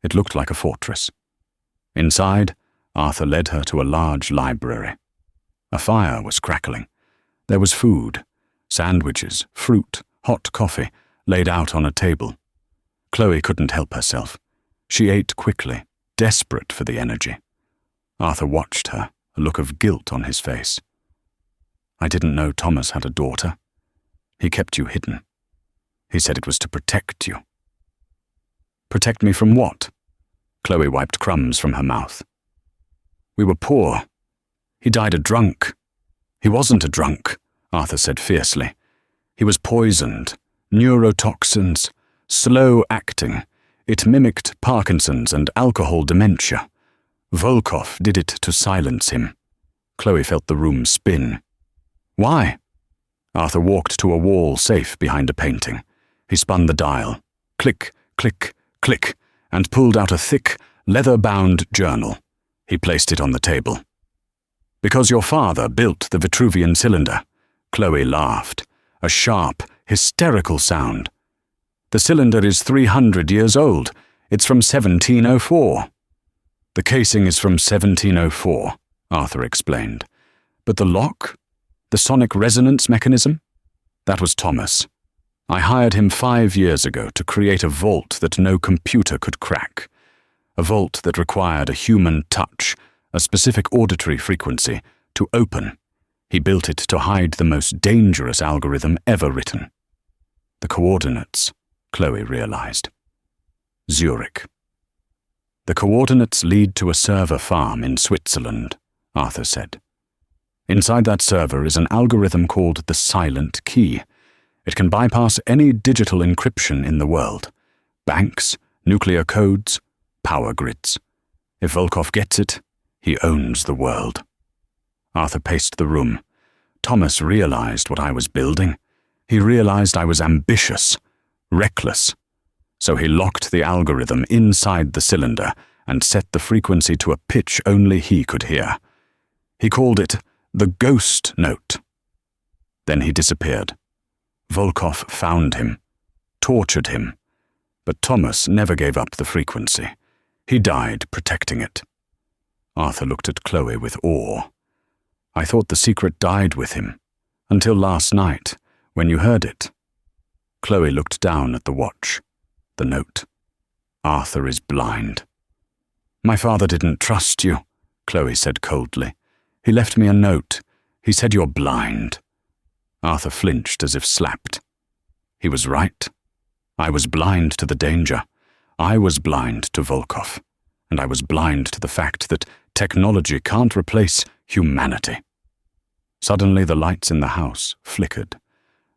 It looked like a fortress. Inside, Arthur led her to a large library. A fire was crackling. There was food, sandwiches, fruit, hot coffee, laid out on a table. Chloe couldn't help herself. She ate quickly, desperate for the energy. Arthur watched her, a look of guilt on his face. "I didn't know Thomas had a daughter. He kept you hidden. He said it was to protect you." "Protect me from what?" Chloe wiped crumbs from her mouth. "We were poor. He died a drunk." "He wasn't a drunk," Arthur said fiercely. "He was poisoned. Neurotoxins. Slow acting. It mimicked Parkinson's and alcohol dementia. Volkov did it to silence him." Chloe felt the room spin. "Why?" Arthur walked to a wall safe behind a painting. He spun the dial. Click, click, click, and pulled out a thick, leather-bound journal. He placed it on the table. "Because your father built the Vitruvian cylinder." Chloe laughed, a sharp, hysterical sound. "The cylinder is 300 years old. It's from 1704. "The casing is from 1704, Arthur explained. "But the lock? The sonic resonance mechanism? That was Thomas. I hired him 5 years ago to create a vault that no computer could crack. A vault that required a human touch, a specific auditory frequency, to open. He built it to hide the most dangerous algorithm ever written. The coordinates, Chloe realized. Zurich. "The coordinates lead to a server farm in Switzerland," Arthur said. "Inside that server is an algorithm called the silent key. It can bypass any digital encryption in the world. Banks, nuclear codes, power grids. If Volkov gets it, he owns the world." Arthur paced the room. Thomas realized what I was building. He realized I was ambitious, reckless. So he locked the algorithm inside the cylinder and set the frequency to a pitch only he could hear. He called it the ghost note. Then he disappeared. Volkov found him, tortured him. But Thomas never gave up the frequency. He died protecting it. Arthur looked at Chloe with awe. "I thought the secret died with him, until last night, when you heard it." Chloe looked down at the watch. The note. "Arthur is blind." "My father didn't trust you," Chloe said coldly. "He left me a note. He said you're blind." Arthur flinched as if slapped. He was right. I was blind to the danger. I was blind to Volkov. And I was blind to the fact that technology can't replace humanity. Suddenly the lights in the house flickered.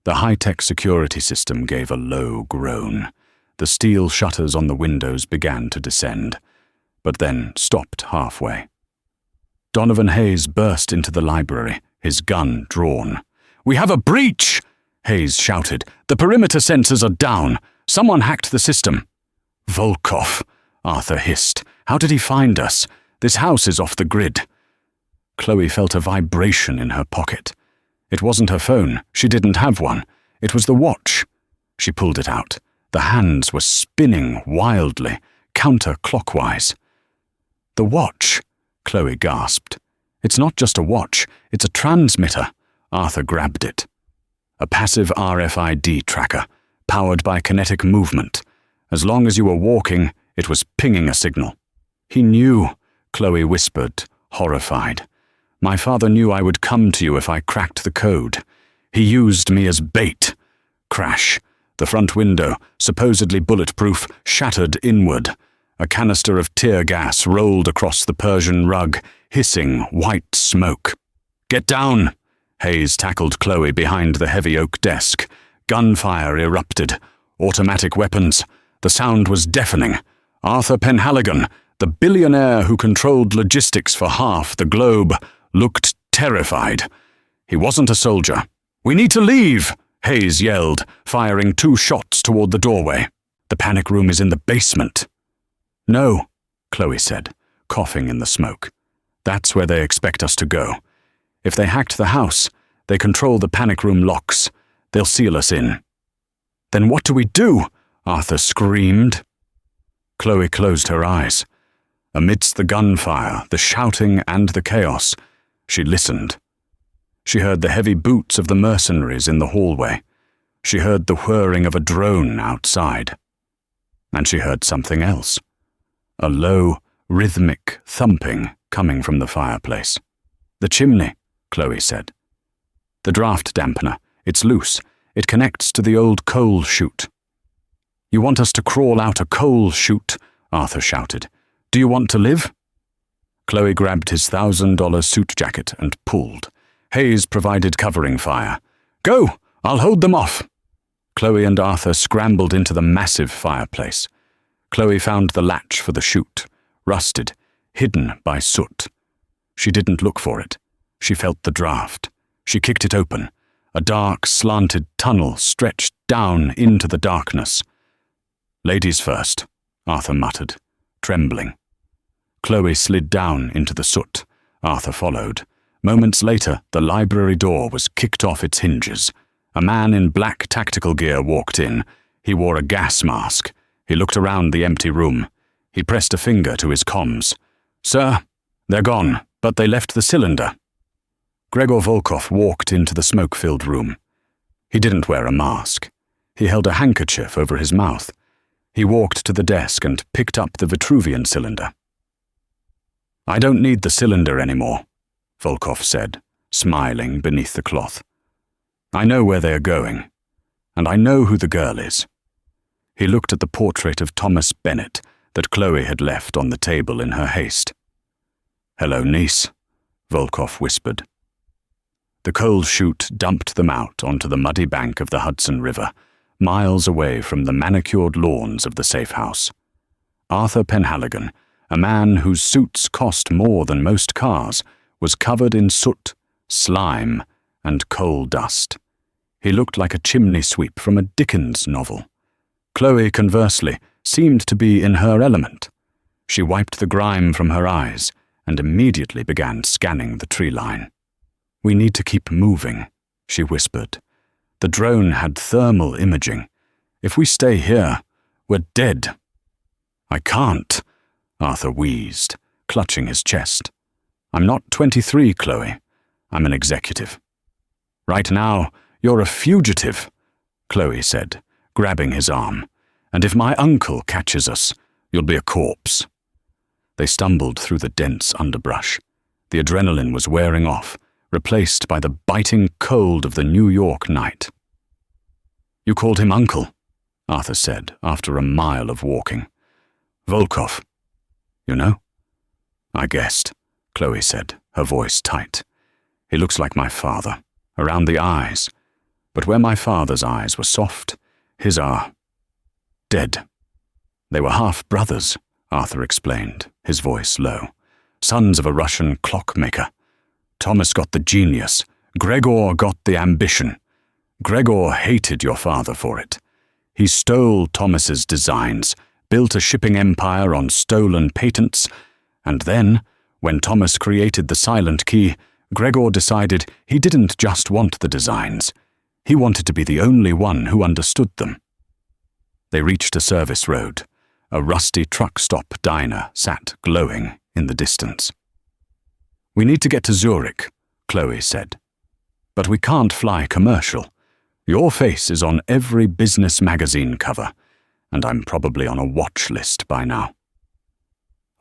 The high-tech security system gave a low groan. The steel shutters on the windows began to descend, but then stopped halfway. Donovan Hayes burst into the library, his gun drawn. "We have a breach!" Hayes shouted. "The perimeter sensors are down. Someone hacked the system." "Volkov," Arthur hissed. "How did he find us? This house is off the grid." Chloe felt a vibration in her pocket. It wasn't her phone. She didn't have one. It was the watch. She pulled it out. The hands were spinning wildly, counterclockwise. "The watch," Chloe gasped. "It's not just a watch. It's a transmitter." Arthur grabbed it. A passive RFID tracker, powered by kinetic movement. As long as you were walking, it was pinging a signal. "He knew," Chloe whispered, horrified. "My father knew I would come to you if I cracked the code. He used me as bait." Crash. The front window, supposedly bulletproof, shattered inward. A canister of tear gas rolled across the Persian rug, hissing white smoke. "Get down!" Hayes tackled Chloe behind the heavy oak desk. Gunfire erupted. Automatic weapons. The sound was deafening. Arthur Penhaligon, the billionaire who controlled logistics for half the globe, looked terrified. He wasn't a soldier. "We need to leave!" Hayes yelled, firing 2 shots toward the doorway. "The panic room is in the basement." "No," Chloe said, coughing in the smoke. "That's where they expect us to go. If they hacked the house, they control the panic room locks. They'll seal us in." "Then what do we do?" Arthur screamed. Chloe closed her eyes. Amidst the gunfire, the shouting and the chaos, she listened. She heard the heavy boots of the mercenaries in the hallway. She heard the whirring of a drone outside. And she heard something else. A low, rhythmic thumping coming from the fireplace. "The chimney," Chloe said. "The draft dampener. It's loose. It connects to the old coal chute." "You want us to crawl out a coal chute?" Arthur shouted. "Do you want to live?" Chloe grabbed his $1,000 suit jacket and pulled. Hayes provided covering fire. "Go! I'll hold them off!" Chloe and Arthur scrambled into the massive fireplace. Chloe found the latch for the chute, rusted, hidden by soot. She didn't look for it. She felt the draft. She kicked it open. A dark, slanted tunnel stretched down into the darkness. "Ladies first," Arthur muttered, trembling. Chloe slid down into the soot. Arthur followed. Moments later, the library door was kicked off its hinges, A man in black tactical gear walked in. He wore a gas mask. He looked around the empty room. He pressed a finger to his comms. "Sir, they're gone, but they left the cylinder." Gregor Volkov walked into the smoke-filled room. He didn't wear a mask. He held a handkerchief over his mouth. He walked to the desk and picked up the Vitruvian cylinder. "I don't need the cylinder anymore," Volkov said, smiling beneath the cloth. "I know where they are going, and I know who the girl is." He looked at the portrait of Thomas Bennett that Chloe had left on the table in her haste. "Hello, niece," Volkov whispered. The coal chute dumped them out onto the muddy bank of the Hudson River, miles away from the manicured lawns of the safe house. Arthur Penhaligon, a man whose suits cost more than most cars, was covered in soot, slime, and coal dust. He looked like a chimney sweep from a Dickens novel. Chloe, conversely, seemed to be in her element. She wiped the grime from her eyes and immediately began scanning the tree line. "We need to keep moving," she whispered. "The drone had thermal imaging. If we stay here, we're dead." "I can't," Arthur wheezed, clutching his chest. "I'm not 23, Chloe. I'm an executive." "Right now, you're a fugitive," Chloe said, grabbing his arm. "And if my uncle catches us, you'll be a corpse." They stumbled through the dense underbrush. The adrenaline was wearing off, replaced by the biting cold of the New York night. "You called him uncle," Arthur said after a mile of walking. "Volkov. You know?" "I guessed," Chloe said, her voice tight. "He looks like my father, around the eyes. But where my father's eyes were soft, his are dead." "They were half-brothers," Arthur explained, his voice low. "Sons of a Russian clockmaker. Thomas got the genius. Gregor got the ambition. Gregor hated your father for it. He stole Thomas's designs, built a shipping empire on stolen patents, and then, when Thomas created the silent key, Gregor decided he didn't just want the designs. He wanted to be the only one who understood them." They reached a service road. A rusty truck stop diner sat glowing in the distance. "We need to get to Zurich," Chloe said. "But we can't fly commercial. Your face is on every business magazine cover, and I'm probably on a watch list by now."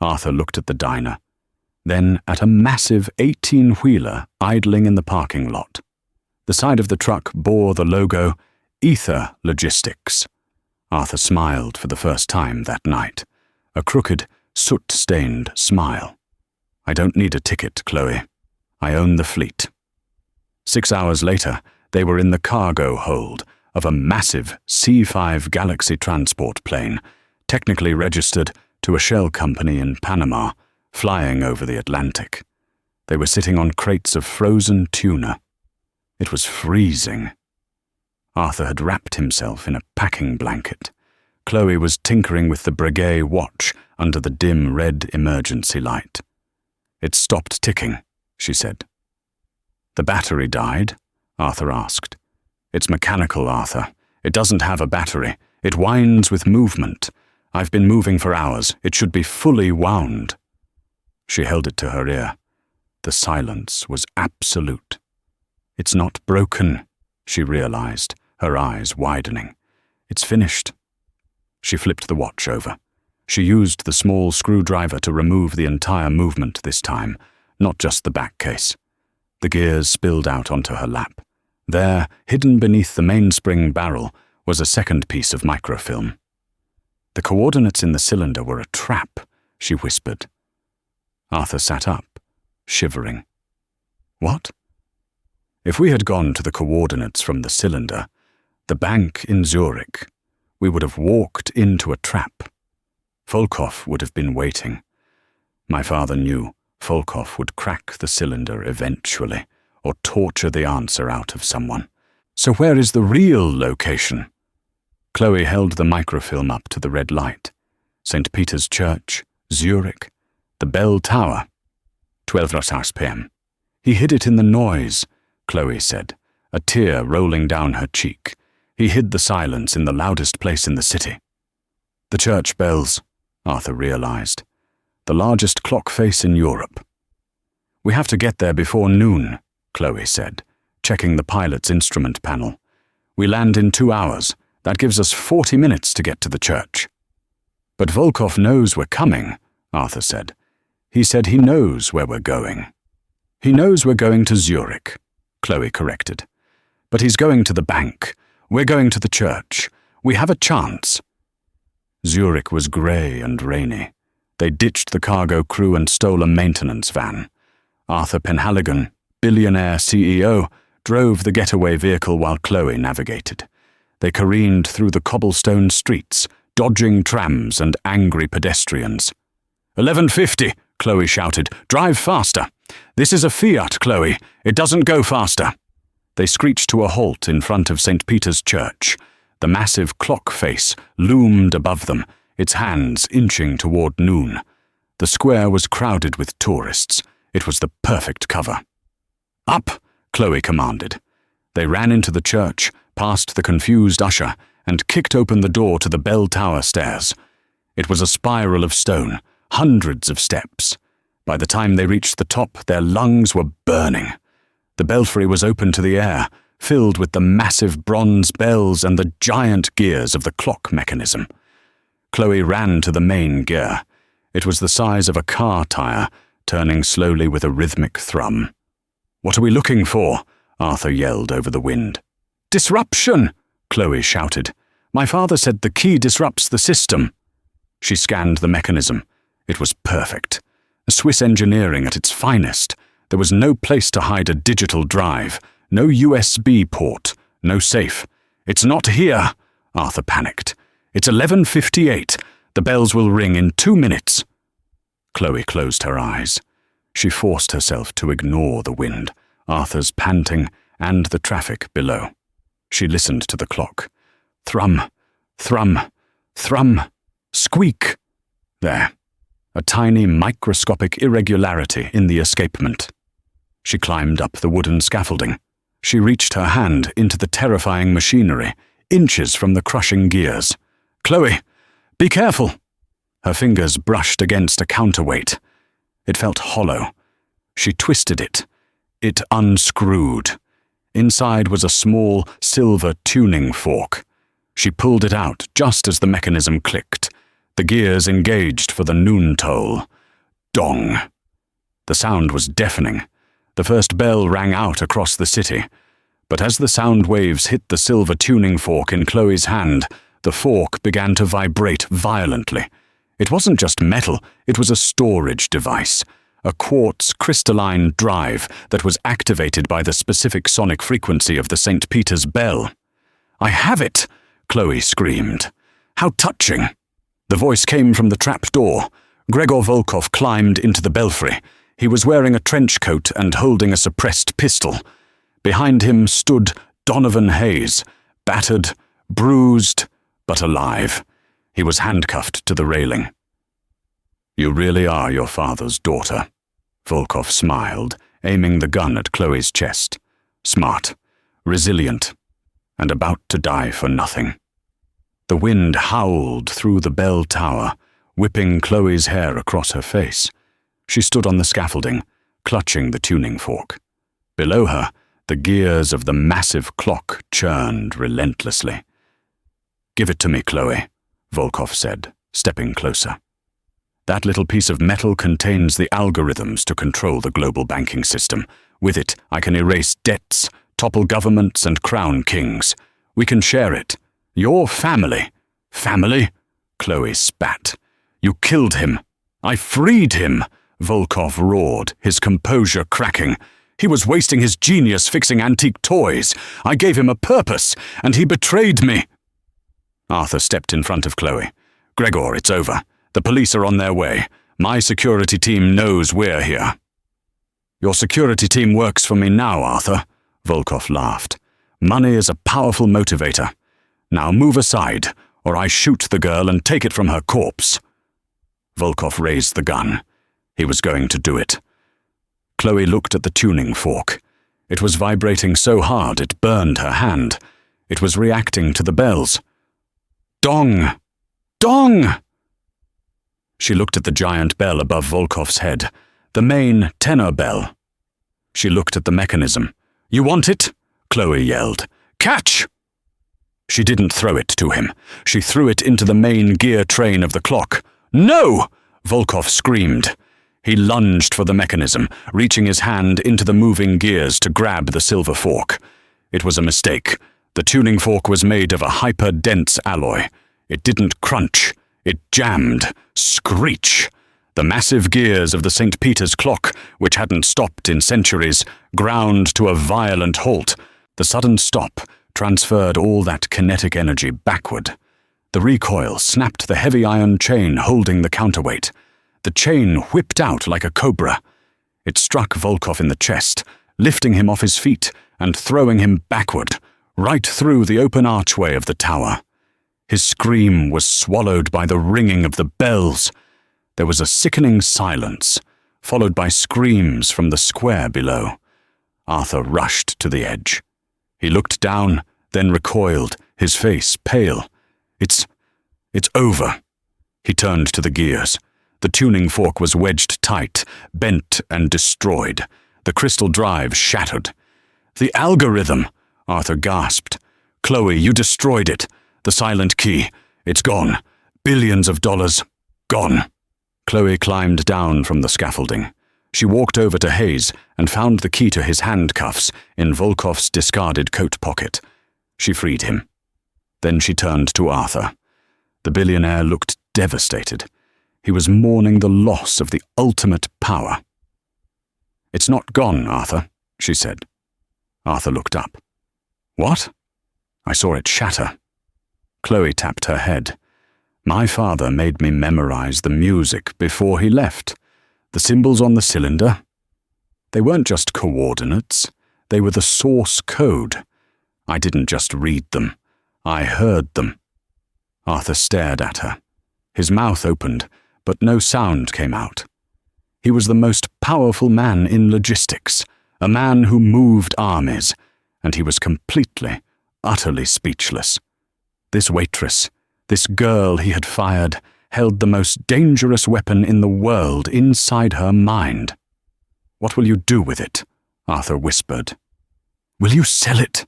Arthur looked at the diner, then at a massive 18-wheeler idling in the parking lot. The side of the truck bore the logo, Ether Logistics. Arthur smiled for the first time that night, a crooked, soot-stained smile. "I don't need a ticket, Chloe. I own the fleet." 6 hours later, they were in the cargo hold of a massive C-5 Galaxy transport plane, technically registered to a shell company in Panama, flying over the Atlantic. They were sitting on crates of frozen tuna. It was freezing. Arthur had wrapped himself in a packing blanket. Chloe was tinkering with the Breguet watch under the dim red emergency light. "It stopped ticking," she said. "The battery died?" Arthur asked. "It's mechanical, Arthur. It doesn't have a battery. It winds with movement. I've been moving for hours. It should be fully wound." She held it to her ear. The silence was absolute. "It's not broken," she realized, her eyes widening. "It's finished." She flipped the watch over. She used the small screwdriver to remove the entire movement this time, not just the back case. The gears spilled out onto her lap. There, hidden beneath the mainspring barrel, was a second piece of microfilm. "The coordinates in the cylinder were a trap," she whispered. Arthur sat up, shivering. "What?" "If we had gone to the coordinates from the cylinder, the bank in Zurich, we would have walked into a trap. Volkov would have been waiting. My father knew Volkov would crack the cylinder eventually, or torture the answer out of someone. So where is the real location?" Chloe held the microfilm up to the red light. St. Peter's Church, Zurich, the bell tower. 12:06 p.m. "He hid it in the noise," Chloe said, a tear rolling down her cheek. He hid the silence in the loudest place in the city. The church bells, Arthur realized. The largest clock face in Europe. We have to get there before noon, Chloe said, checking the pilot's instrument panel. We land in 2 hours. That gives us 40 minutes to get to the church. But Volkov knows we're coming, Arthur said. He said he knows where we're going. He knows we're going to Zurich, Chloe corrected. But he's going to the bank. We're going to the church. We have a chance. Zurich was grey and rainy. They ditched the cargo crew and stole a maintenance van. Arthur Penhaligon, Billionaire CEO, drove the getaway vehicle while Chloe navigated. They careened through the cobblestone streets, dodging trams and angry pedestrians. 11:50, Chloe shouted. Drive faster. This is a Fiat, Chloe. It doesn't go faster. They screeched to a halt in front of St. Peter's Church. The massive clock face loomed above them, its hands inching toward noon. The square was crowded with tourists. It was the perfect cover. Up, Chloe commanded. They ran into the church, past the confused usher, and kicked open the door to the bell tower stairs. It was a spiral of stone, hundreds of steps. By the time they reached the top, their lungs were burning. The belfry was open to the air, filled with the massive bronze bells and the giant gears of the clock mechanism. Chloe ran to the main gear. It was the size of a car tire, turning slowly with a rhythmic thrum. What are we looking for? Arthur yelled over the wind. Disruption! Chloe shouted. My father said the key disrupts the system. She scanned the mechanism. It was perfect. Swiss engineering at its finest. There was no place to hide a digital drive, no USB port, no safe. It's not here, Arthur panicked. It's 11:58. The bells will ring in 2 minutes. Chloe closed her eyes. She forced herself to ignore the wind, Arthur's panting, and the traffic below. She listened to the clock. Thrum, thrum, thrum, squeak. There. A tiny microscopic irregularity in the escapement. She climbed up the wooden scaffolding. She reached her hand into the terrifying machinery, inches from the crushing gears. Chloe, be careful! Her fingers brushed against a counterweight. It felt hollow. She twisted it. It unscrewed. Inside was a small, silver tuning fork. She pulled it out just as the mechanism clicked. The gears engaged for the noon toll. Dong. The sound was deafening. The first bell rang out across the city. But as the sound waves hit the silver tuning fork in Chloe's hand, the fork began to vibrate violently. It wasn't just metal, it was a storage device. A quartz crystalline drive that was activated by the specific sonic frequency of the St. Peter's bell. I have it! Chloe screamed. How touching! The voice came from the trap door. Gregor Volkov climbed into the belfry. He was wearing a trench coat and holding a suppressed pistol. Behind him stood Donovan Hayes, battered, bruised, but alive. He was handcuffed to the railing. You really are your father's daughter, Volkov smiled, aiming the gun at Chloe's chest. Smart, resilient, and about to die for nothing. The wind howled through the bell tower, whipping Chloe's hair across her face. She stood on the scaffolding, clutching the tuning fork. Below her, the gears of the massive clock churned relentlessly. Give it to me, Chloe, Volkov said, stepping closer. That little piece of metal contains the algorithms to control the global banking system. With it, I can erase debts, topple governments and crown kings. We can share it. Your family. Family? Chloe spat. You killed him. I freed him, Volkov roared, his composure cracking. He was wasting his genius fixing antique toys. I gave him a purpose, and he betrayed me. Arthur stepped in front of Chloe. Gregor, it's over. The police are on their way. My security team knows we're here. Your security team works for me now, Arthur, Volkov laughed. Money is a powerful motivator. Now move aside, or I shoot the girl and take it from her corpse. Volkov raised the gun. He was going to do it. Chloe looked at the tuning fork. It was vibrating so hard it burned her hand. It was reacting to the bells. Dong! Dong! She looked at the giant bell above Volkov's head, the main tenor bell. She looked at the mechanism. "You want it?" Chloe yelled. "Catch!" She didn't throw it to him. She threw it into the main gear train of the clock. "No!" Volkov screamed. He lunged for the mechanism, reaching his hand into the moving gears to grab the silver fork. It was a mistake. The tuning fork was made of a hyper-dense alloy. It didn't crunch. It jammed. Screech! The massive gears of the St. Peter's clock, which hadn't stopped in centuries, ground to a violent halt. The sudden stop transferred all that kinetic energy backward. The recoil snapped the heavy iron chain holding the counterweight. The chain whipped out like a cobra. It struck Volkov in the chest, lifting him off his feet and throwing him backward, right through the open archway of the tower. His scream was swallowed by the ringing of the bells. There was a sickening silence, followed by screams from the square below. Arthur rushed to the edge. He looked down, then recoiled, his face pale. It's over. He turned to the gears. The tuning fork was wedged tight, bent and destroyed. The crystal drive shattered. "The algorithm!" Arthur gasped. "Chloe, you destroyed it. The silent key. It's gone. Billions of dollars. Gone." Chloe climbed down from the scaffolding. She walked over to Hayes and found the key to his handcuffs in Volkov's discarded coat pocket. She freed him. Then she turned to Arthur. The billionaire looked devastated. He was mourning the loss of the ultimate power. "It's not gone, Arthur," she said. Arthur looked up. "What?" "I saw it shatter." Chloe tapped her head. "My father made me memorize the music before he left. The symbols on the cylinder. They weren't just coordinates. They were the source code. I didn't just read them. I heard them." Arthur stared at her. His mouth opened, but no sound came out. He was the most powerful man in logistics, a man who moved armies, and he was completely, utterly speechless. This waitress, this girl he had fired, held the most dangerous weapon in the world inside her mind. "What will you do with it?" Arthur whispered. "Will you sell it?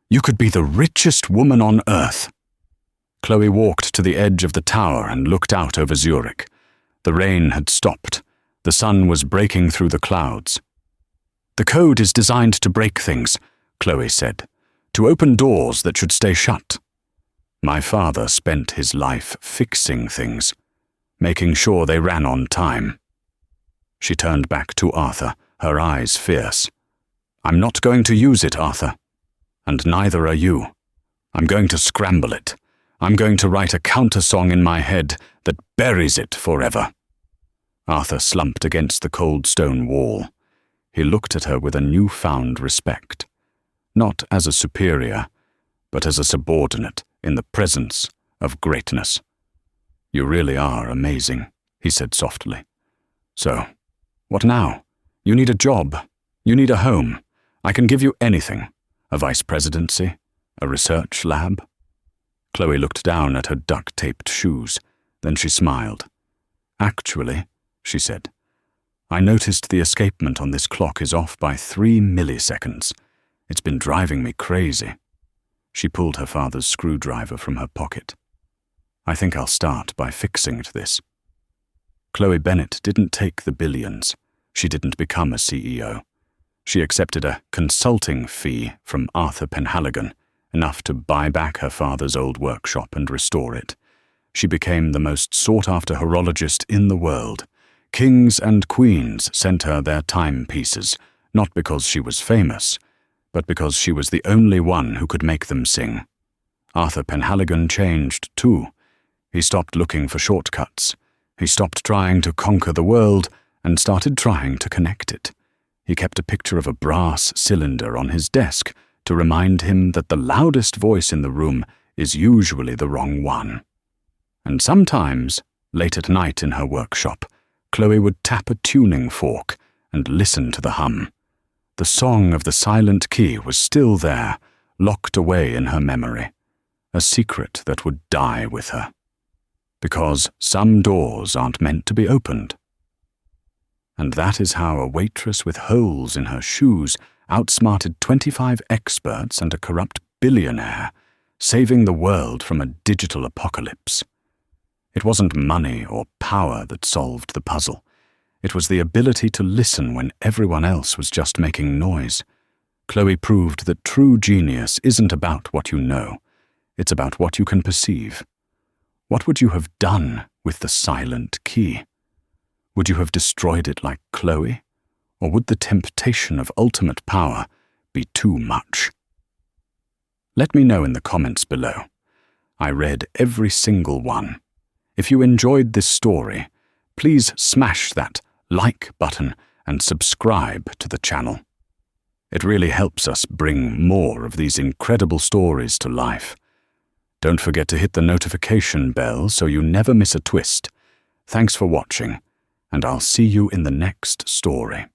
You could be the richest woman on earth." Chloe walked to the edge of the tower and looked out over Zurich. The rain had stopped. The sun was breaking through the clouds. "The code is designed to break things," Chloe said, "to open doors that should stay shut. My father spent his life fixing things, making sure they ran on time." She turned back to Arthur, her eyes fierce. "I'm not going to use it, Arthur. And neither are you. I'm going to scramble it. I'm going to write a counter-song in my head that buries it forever." Arthur slumped against the cold stone wall. He looked at her with a newfound respect, not as a superior, but as a subordinate in the presence of greatness. "You really are amazing," he said softly. "So, what now? You need a job. You need a home. I can give you anything. A vice presidency, a research lab." Chloe looked down at her duct-taped shoes. Then she smiled. "Actually," she said, "I noticed the escapement on this clock is off by 3 milliseconds. It's been driving me crazy." She pulled her father's screwdriver from her pocket. "I think I'll start by fixing this." Chloe Bennett didn't take the billions. She didn't become a CEO. She accepted a consulting fee from Arthur Penhaligon, enough to buy back her father's old workshop and restore it. She became the most sought-after horologist in the world. Kings and queens sent her their timepieces, not because she was famous, but because she was the only one who could make them sing. Arthur Penhaligon changed too. He stopped looking for shortcuts. He stopped trying to conquer the world and started trying to connect it. He kept a picture of a brass cylinder on his desk to remind him that the loudest voice in the room is usually the wrong one. And sometimes, late at night in her workshop, Chloe would tap a tuning fork and listen to the hum. The song of the silent key was still there, locked away in her memory, a secret that would die with her. Because some doors aren't meant to be opened. And that is how a waitress with holes in her shoes outsmarted 25 experts and a corrupt billionaire, saving the world from a digital apocalypse. It wasn't money or power that solved the puzzle. It was the ability to listen when everyone else was just making noise. Chloe proved that true genius isn't about what you know. It's about what you can perceive. What would you have done with the silent key? Would you have destroyed it like Chloe? Or would the temptation of ultimate power be too much? Let me know in the comments below. I read every single one. If you enjoyed this story, please smash that like button and subscribe to the channel. It really helps us bring more of these incredible stories to life. Don't forget to hit the notification bell so you never miss a twist. Thanks for watching, and I'll see you in the next story.